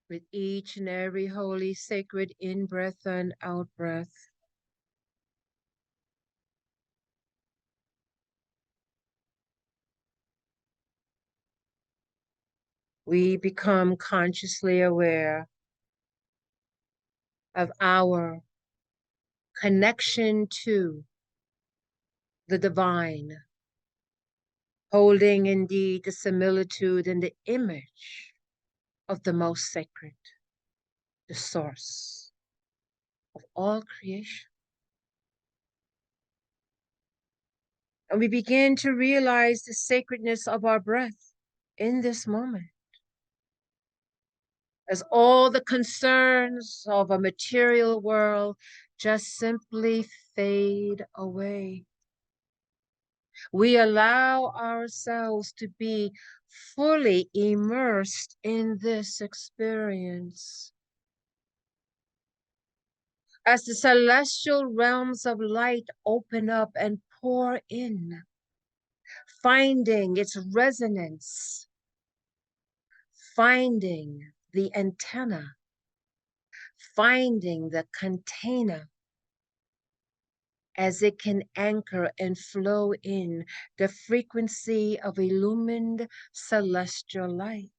with each and every holy, sacred in-breath and out-breath. We become consciously aware of our connection to the divine, holding indeed the similitude and the image of the most sacred, the source of all creation. And we begin to realize the sacredness of our breath in this moment, as all the concerns of a material world just simply fade away. We allow ourselves to be fully immersed in this experience. As the celestial realms of light open up and pour in, finding its resonance, finding the antenna, finding the container, as it can anchor and flow in the frequency of illumined celestial light.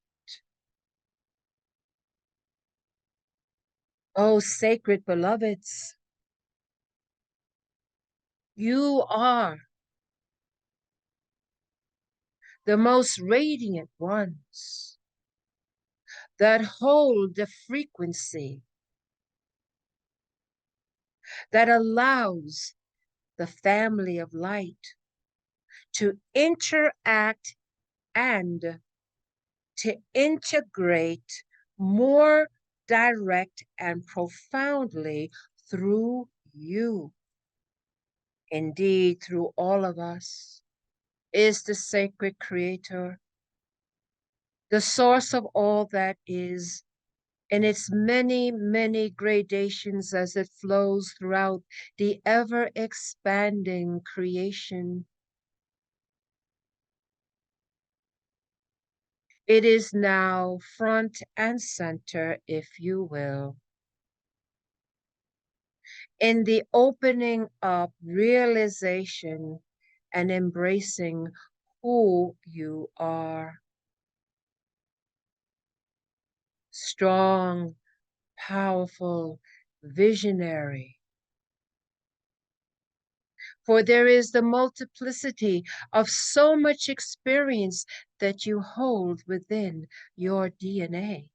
Oh, sacred beloveds, you are the most radiant ones that hold the frequency that allows the family of light to interact and to integrate more direct and profoundly through you. Indeed, through all of us is the sacred creator, the source of all that is, in its many, many gradations as it flows throughout the ever-expanding creation. It is now front and center, if you will, in the opening up, realization, and embracing who you are. Strong, powerful, visionary. For there is the multiplicity of so much experience that you hold within your DNA.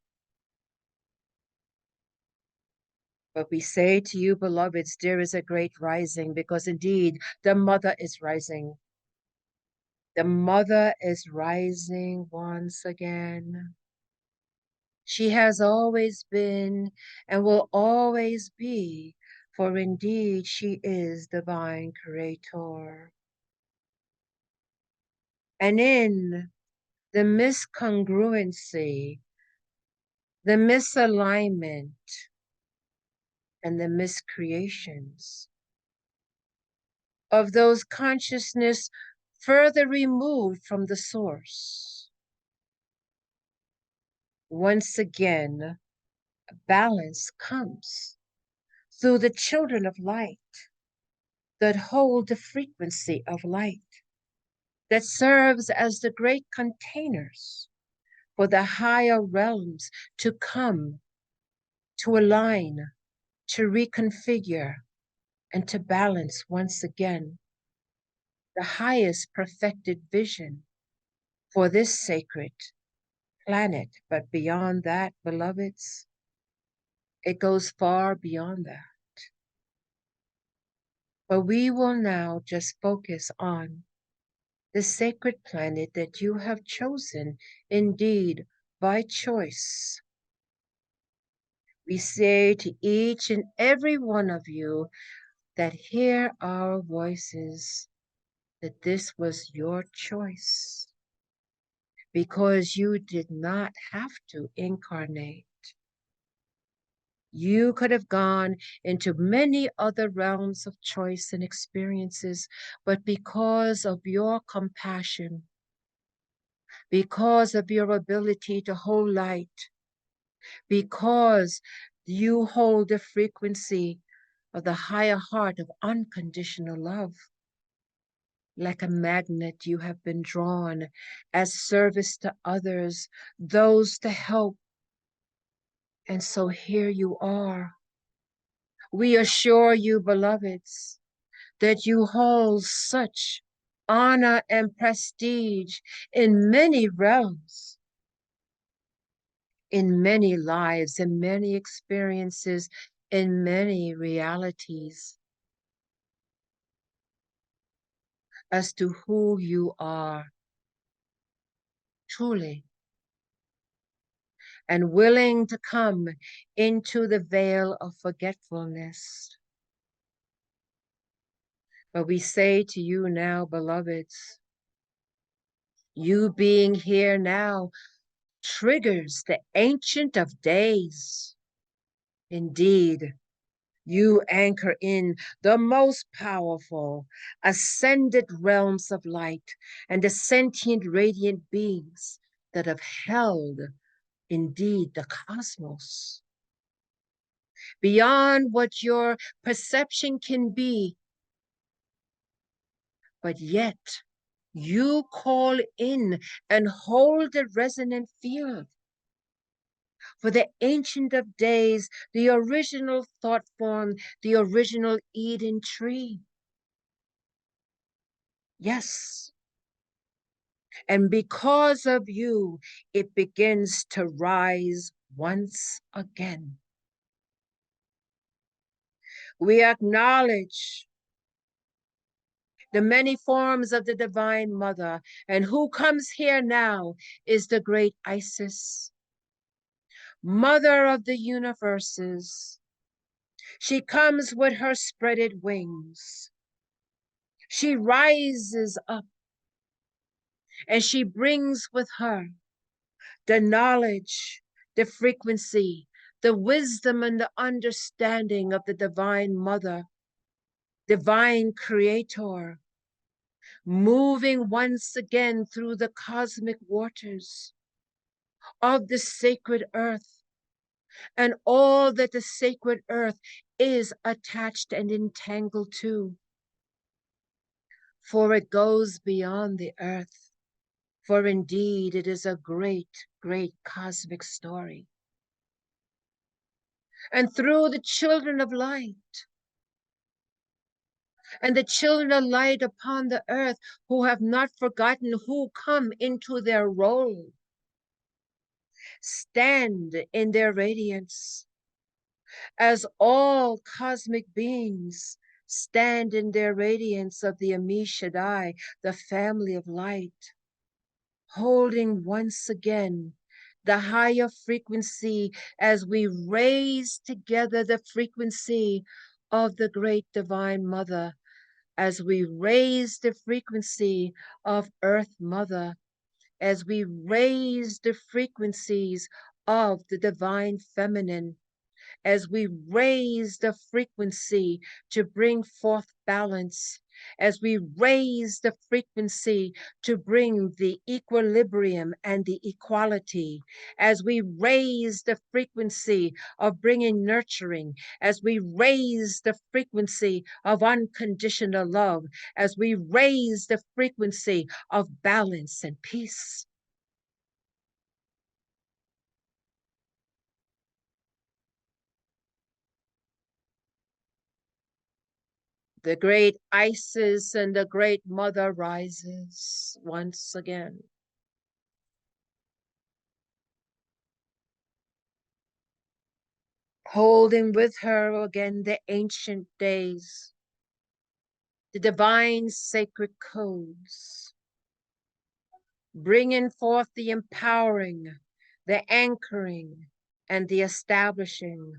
But we say to you, beloveds, there is a great rising, because indeed the mother is rising. The mother is rising once again. She has always been and will always be, for indeed she is divine creator. And in the miscongruency, the misalignment, and the miscreations of those consciousness further removed from the source, once again, balance comes through the children of light that hold the frequency of light, that serves as the great containers for the higher realms to come, to align, to reconfigure, and to balance once again the highest perfected vision for this sacred planet. But beyond that, beloveds, it goes far beyond that. But we will now just focus on the sacred planet that you have chosen, indeed, by choice. We say to each and every one of you that hear our voices, that this was your choice, because you did not have to incarnate. You could have gone into many other realms of choice and experiences, but because of your compassion, because of your ability to hold light, because you hold the frequency of the higher heart of unconditional love. Like a magnet, you have been drawn as service to others, those to help. And so here you are. We assure you, beloveds, that you hold such honor and prestige in many realms, in many lives, in many experiences, in many realities, as to who you are truly, and willing to come into the veil of forgetfulness. But we say to you now, beloveds, you being here now triggers the Ancient of Days. Indeed, you anchor in the most powerful, ascended realms of light and the sentient radiant beings that have held, indeed, the cosmos. Beyond what your perception can be, but yet you call in and hold the resonant field. For the Ancient of Days, the original thought form, the original Eden tree. Yes. And because of you, it begins to rise once again. We acknowledge the many forms of the Divine Mother, and who comes here now is the great Isis, Mother of the universes. She comes with her spreaded wings. She rises up and she brings with her the knowledge, the frequency, the wisdom and the understanding of the Divine Mother, Divine Creator, moving once again through the cosmic waters of the sacred earth and all that the sacred earth is attached and entangled to. For it goes beyond the earth, for indeed it is a great, great cosmic story. And through the children of light, and the children of light upon the earth who have not forgotten who come into their role, stand in their radiance, as all cosmic beings stand in their radiance of the Ami Shaddai, the family of light, holding once again the higher frequency as we raise together the frequency of the great Divine Mother, as we raise the frequency of Earth Mother, as we raise the frequencies of the Divine Feminine, as we raise the frequency to bring forth balance, as we raise the frequency to bring the equilibrium and the equality, as we raise the frequency of bringing nurturing, as we raise the frequency of unconditional love, as we raise the frequency of balance and peace. The great Isis and the great Mother rises once again. Holding with her again the ancient days, the divine sacred codes, bringing forth the empowering, the anchoring, and the establishing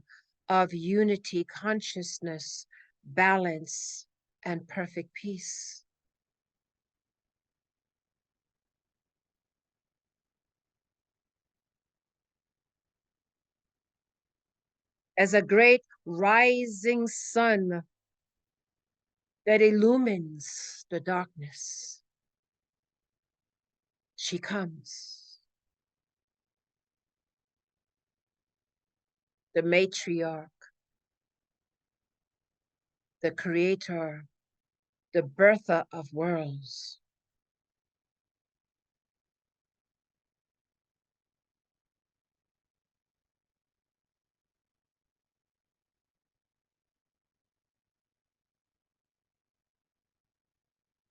of unity, consciousness, balance, and perfect peace. As a great rising sun that illumines the darkness, she comes. the matriarch, the creator, the birther of worlds.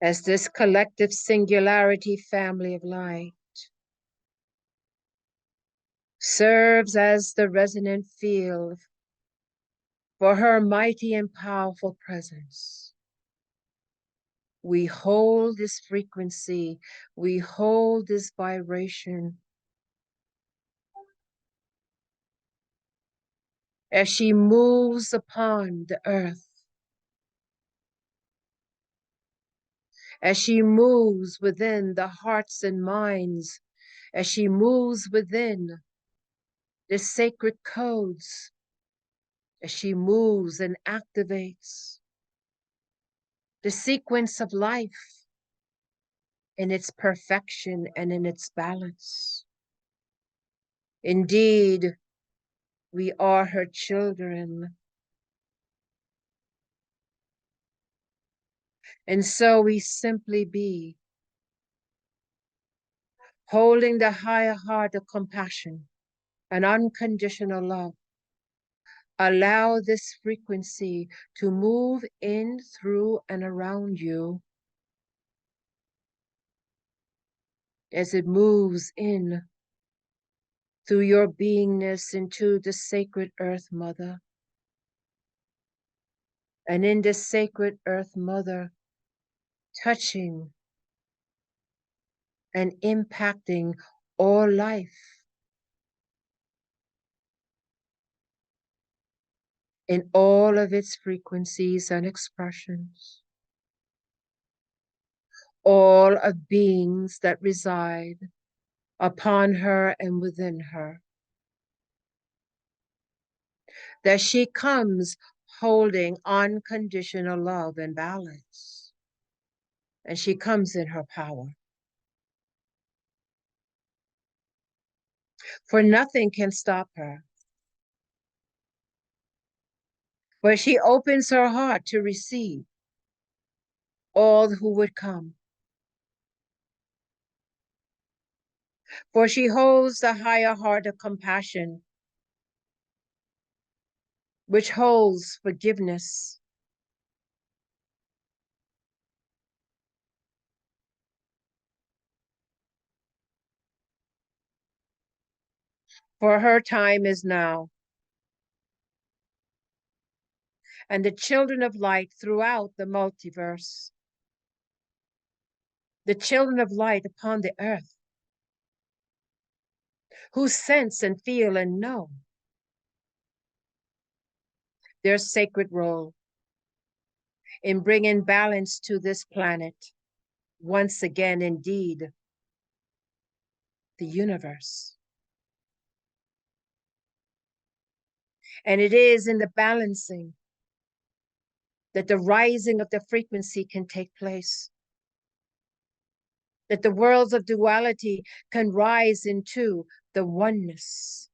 As this collective singularity family of light serves as the resonant field for her mighty and powerful presence, we hold this frequency, we hold this vibration as she moves upon the earth, as she moves within the hearts and minds, as she moves within the sacred codes, as she moves and activates the sequence of life in its perfection and in its balance. Indeed, we are her children. And so we simply be, holding the higher heart of compassion and unconditional love. Allow this frequency to move in, through, and around you as it moves in through your beingness into the sacred Earth Mother. And in this sacred Earth Mother, touching and impacting all life in all of its frequencies and expressions, all of beings that reside upon her and within her, that she comes holding unconditional love and balance, and she comes in her power. For nothing can stop her, but she opens her heart to receive all who would come. For she holds the higher heart of compassion, which holds forgiveness, for her time is now. And the children of light throughout the multiverse, the children of light upon the earth, who sense and feel and know their sacred role in bringing balance to this planet, once again, indeed, the universe. And it is in the balancing that the rising of the frequency can take place, that the worlds of duality can rise into the oneness.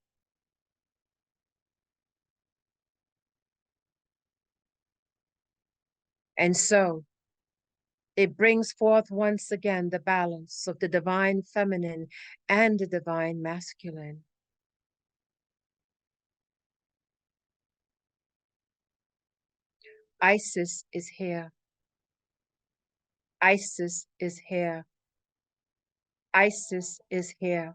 And so it brings forth once again the balance of the divine feminine and the divine masculine. Isis is here. Isis is here. Isis is here.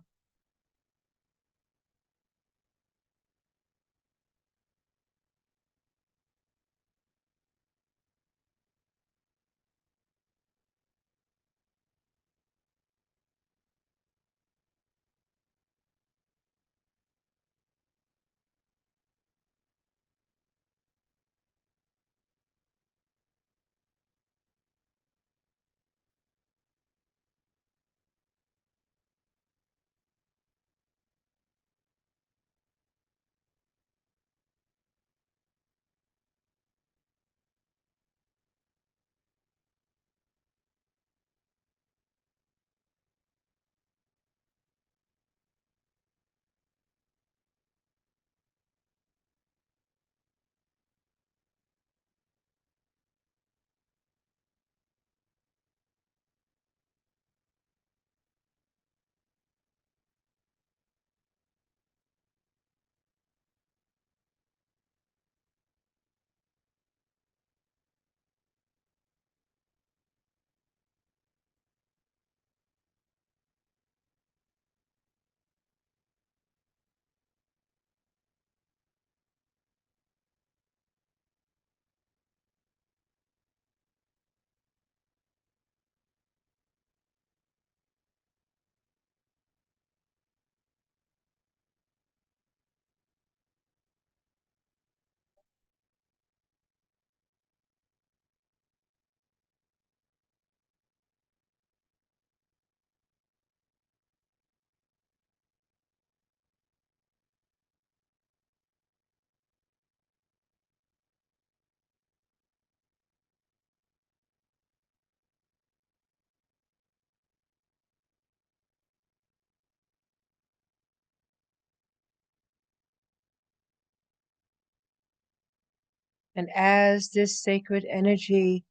And as this sacred energy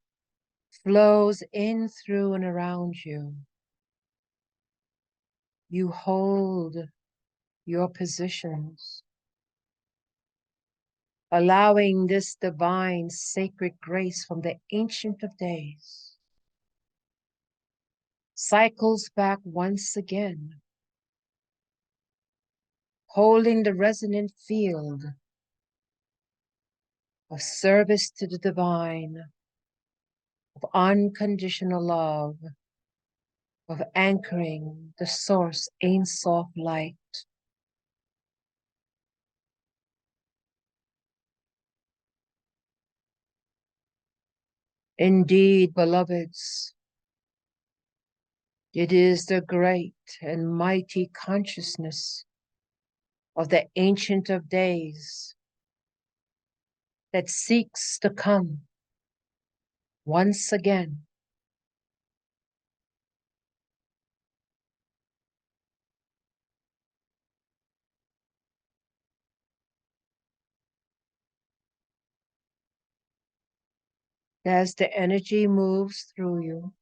flows in, through, and around you, you hold your positions, allowing this divine sacred grace from the Ancient of Days cycles back once again, holding the resonant field of service to the divine, of unconditional love, of anchoring the source Ein Sof light. Indeed, beloveds, it is the great and mighty consciousness of the Ancient of Days that seeks to come once again as the energy moves through you.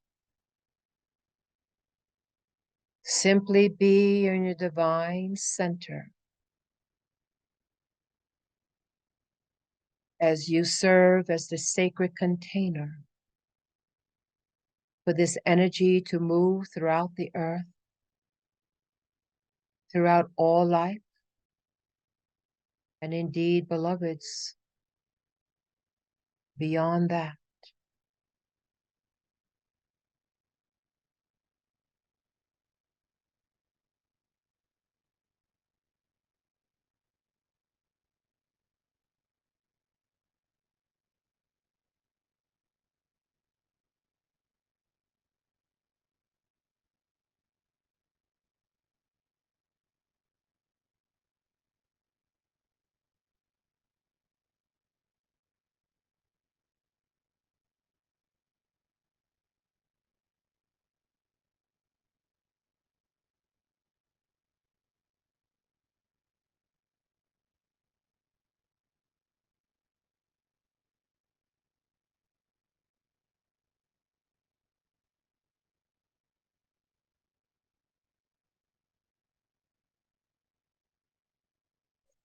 Simply be in your divine center as you serve as the sacred container for this energy to move throughout the earth, throughout all life, and indeed, beloveds, beyond that.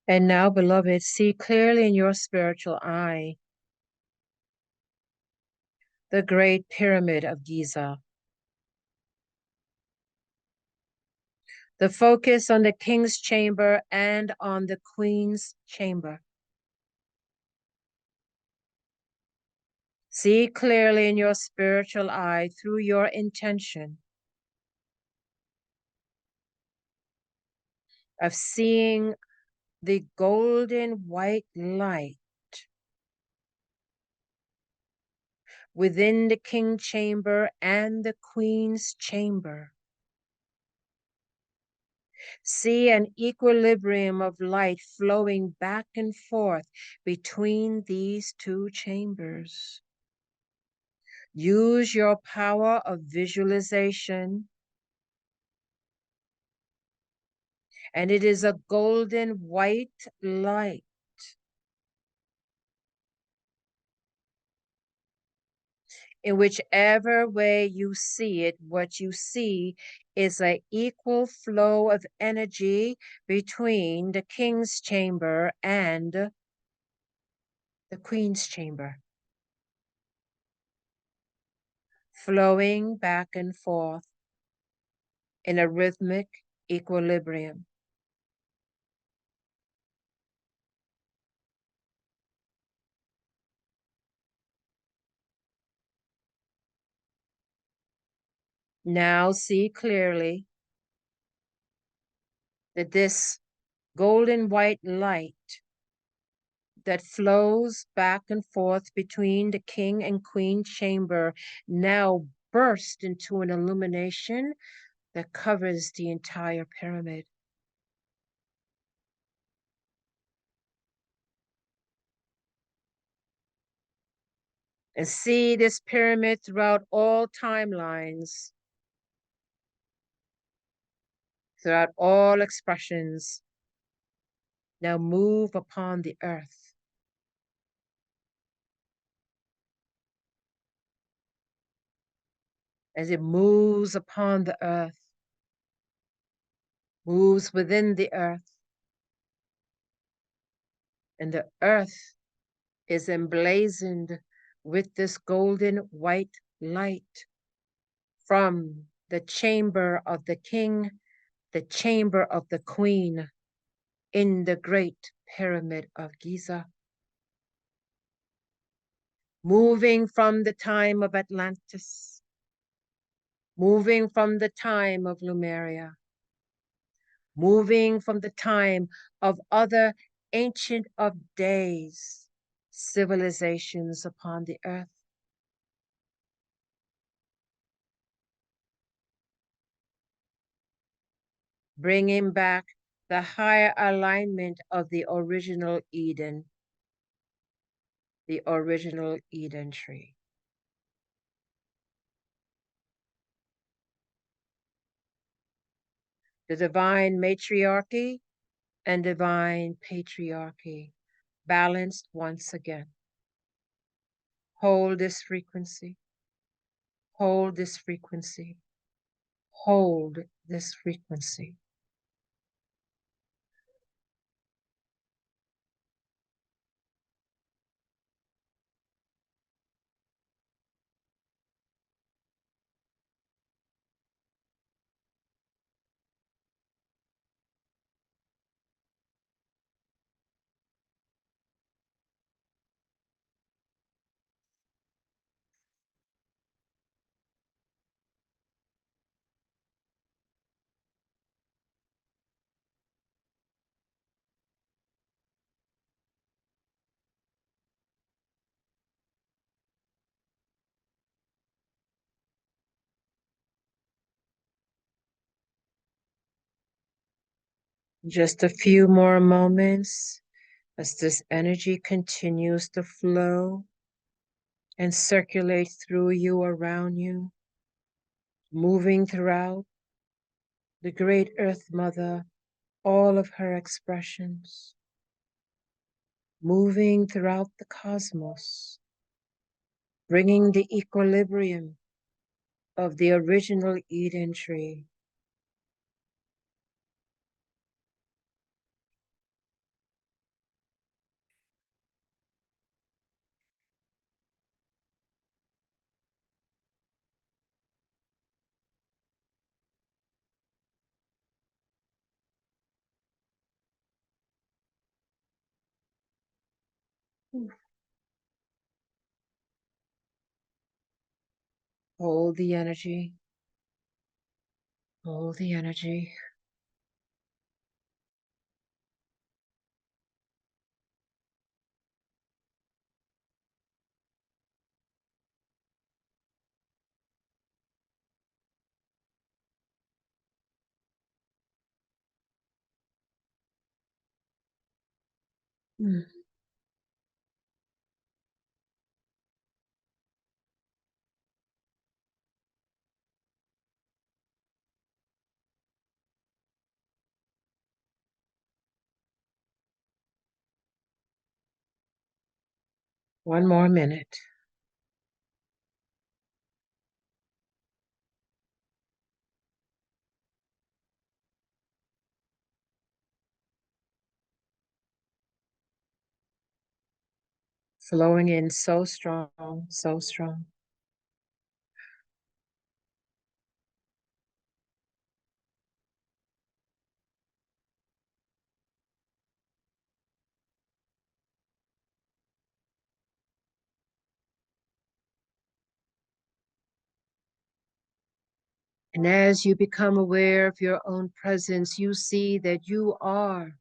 And now, beloved, see clearly in your spiritual eye the great pyramid of Giza. The focus on the king's chamber and on the queen's chamber. See clearly in your spiritual eye through your intention of seeing the golden white light within the king's chamber and the queen's chamber. See an equilibrium of light flowing back and forth between these two chambers. Use your power of visualization, and it is a golden white light. In whichever way you see it, what you see is an equal flow of energy between the king's chamber and the queen's chamber, flowing back and forth in a rhythmic equilibrium. Now see clearly that this golden white light that flows back and forth between the king and queen chamber now burst into an illumination that covers the entire pyramid. And see this pyramid throughout all timelines, throughout all expressions, now move upon the earth. as it moves upon the earth, moves within the earth, and the earth is emblazoned with this golden white light from the chamber of the king, the chamber of the queen in the great pyramid of Giza. Moving from the time of Atlantis, moving from the time of Lemuria, moving from the time of other ancient of days civilizations upon the earth, bringing back the higher alignment of the original Eden tree. The divine matriarchy and divine patriarchy balanced once again. Hold this frequency, hold this frequency, hold this frequency. Just a few more moments as this energy continues to flow and circulate through you, around you, moving throughout the great Earth Mother, all of her expressions, moving throughout the cosmos, bringing the equilibrium of the original Eden tree. Hold the energy, hold the energy. Mm. One more minute. Flowing in so strong, so strong. And as you become aware of your own presence, you see that you are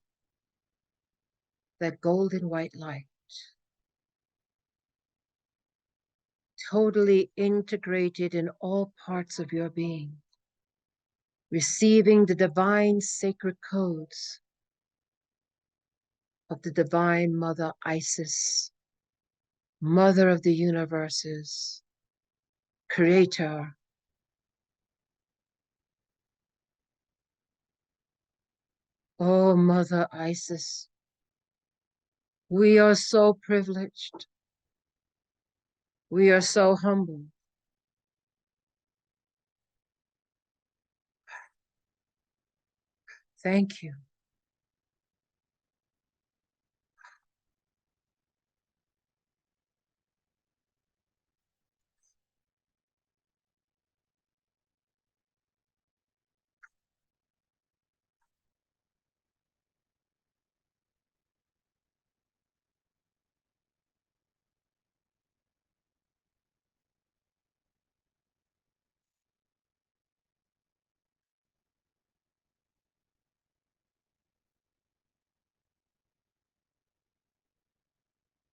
that golden white light, totally integrated in all parts of your being, receiving the divine sacred codes of the divine Mother Isis, Mother of the universes, Creator. Oh, Mother Isis, we are so privileged. We are so humble Thank you.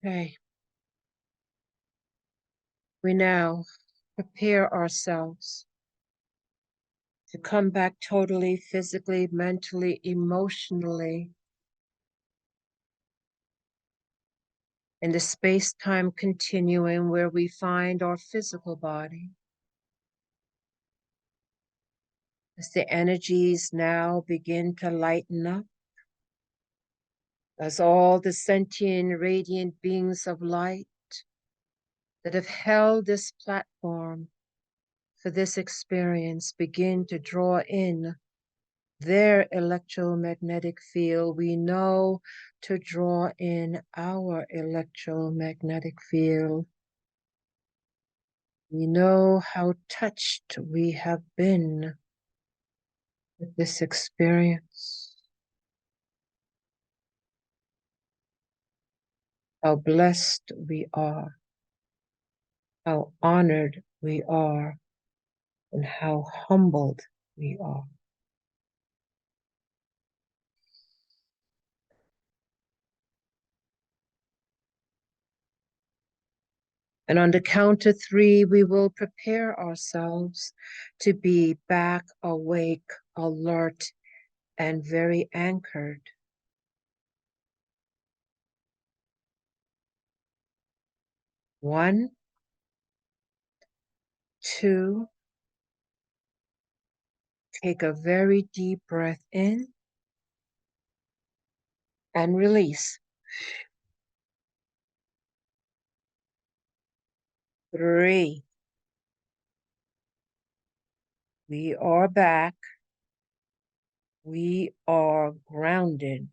Okay. We now prepare ourselves to come back totally, physically, mentally, emotionally, in the space-time continuum where we find our physical body. As the energies now begin to lighten up, as all the sentient, radiant beings of light that have held this platform for this experience begin to draw in their electromagnetic field, we know to draw in our electromagnetic field. We know how touched we have been with this experience, how blessed we are, how honored we are, and how humbled we are. And on the count of three, we will prepare ourselves to be back awake, alert, and very anchored. 1, 2, take a very deep breath in and release. 3, we are back. We are grounded.